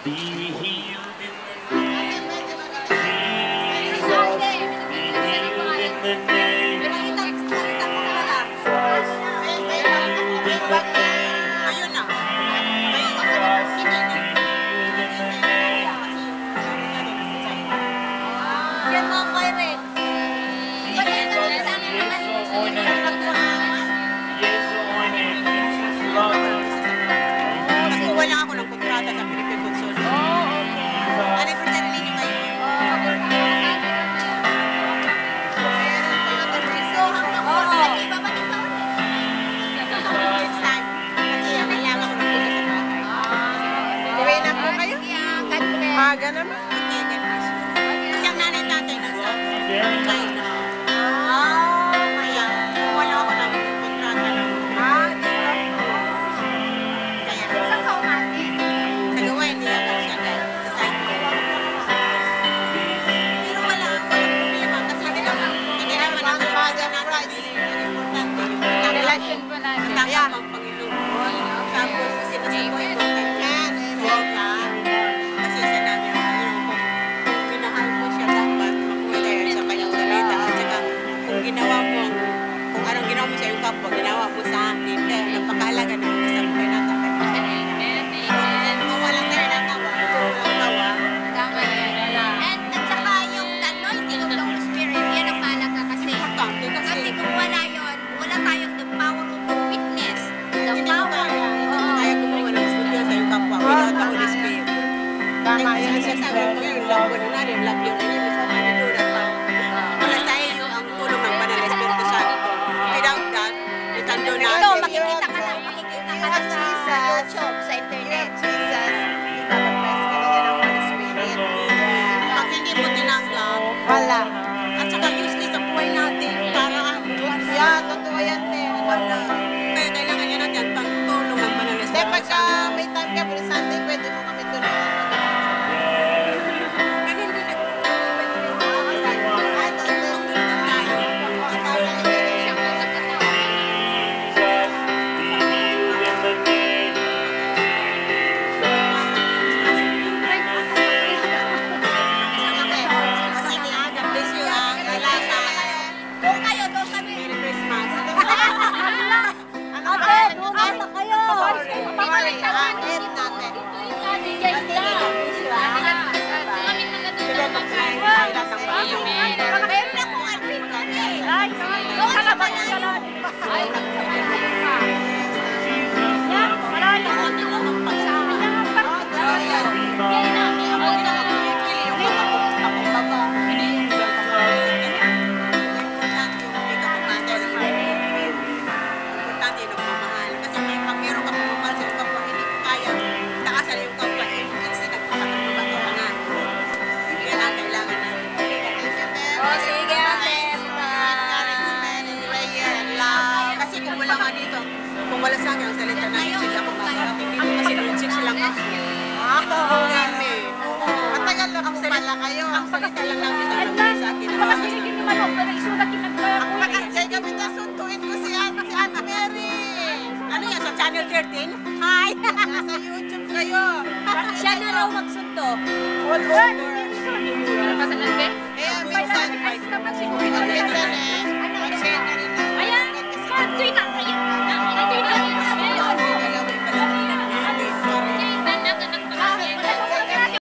Be healed in the name. Jesus, be healed in the name. Jesus, be healed in the name. Ayun na. Jesus, be healed in the name. Yan mga kaire. Jesus, Yesu oine. Yesu oine. Jesus love. Nagkuha lang ako ng kontrata sa Philippine Consulate. Anniversary ninyo ngayon. So, hanggang po, lagi ba manito ulit? Kasi kailangan ko na po sa bahay. Uwi na po kayo? Aga naman. Okay, God bless you. Kasi ang nanay tatay nasa China. Kaya wala ako ng kontrata ng kaya sa gawa hindi ako siya sa site ko. Pero wala problema kasi hindi naman ang baga na rice. Importante yung relasyon po natin. Matangkap ang Panginoon. Tapos sinasaboy ko kay Ken. Kasi sa namin kung minahal mo siya dapat makuha sa kanyang salita. At saka kung ginawa mo kung anong ginawa mo sa iyong kapwa, ginawa mo sa akin. Kaya napakaalaga ng isang pinata. Kung walang tayo natawa, walang tawa. At saka yung anointing of the Holy Spirit, yan ang mahalaga kasi. Importante Kasi kung wala yun, wala tayong the power to witness. The hindi mo power. kaya gumawa ng studio sa iyong kapwa without the Holy Spirit. Tama yun. Sasabi ko yun, love ko na rin, love yung enemy sa mga nitulat pa. Wala sa iyo ang tulong ng Banal na Espiritu Santo. Without that, we can do Ito, nothing. makikita ka na sa YouTube, sa internet. Pag hindi mo tinanggap, Wala. at saka useless ang buhay natin para Yan, totoo yan, te. Wala. kaya kailangan niya natin ang pagtulong ng Banal na Te, Espiritu pagka Santo. may time ka, pero Sunday, pwede mo kami tulungan. Ganun din ang Doon kayo, doon kami. Merry Christmas. Importante yung nagmamahal. Kasi may pag meron ka pagmamahal sa iyong kapwa, hindi ko kaya takasan yung kapwa, kasi nagpapakabato ka na. Yan ang kailangan na. Oh, sige, ate. Encouragement and prayer and love. Kasi kung wala nga dito, kung wala sa akin, ang salita na yun sila kung makarating dito kasi lunchik silang ako. Kami. Matagal na po pala kayo. Ang salita lang namin ang nabili sa akin. Kaya kami nasuntuin ko si Ate Mary. Ano yan, sa Channel 13? Hi! Nasa YouTube kayo. Siya na raw magsunto. All over. Eh, Minsan eh, mag-share na rin ako. Ayan, tuwing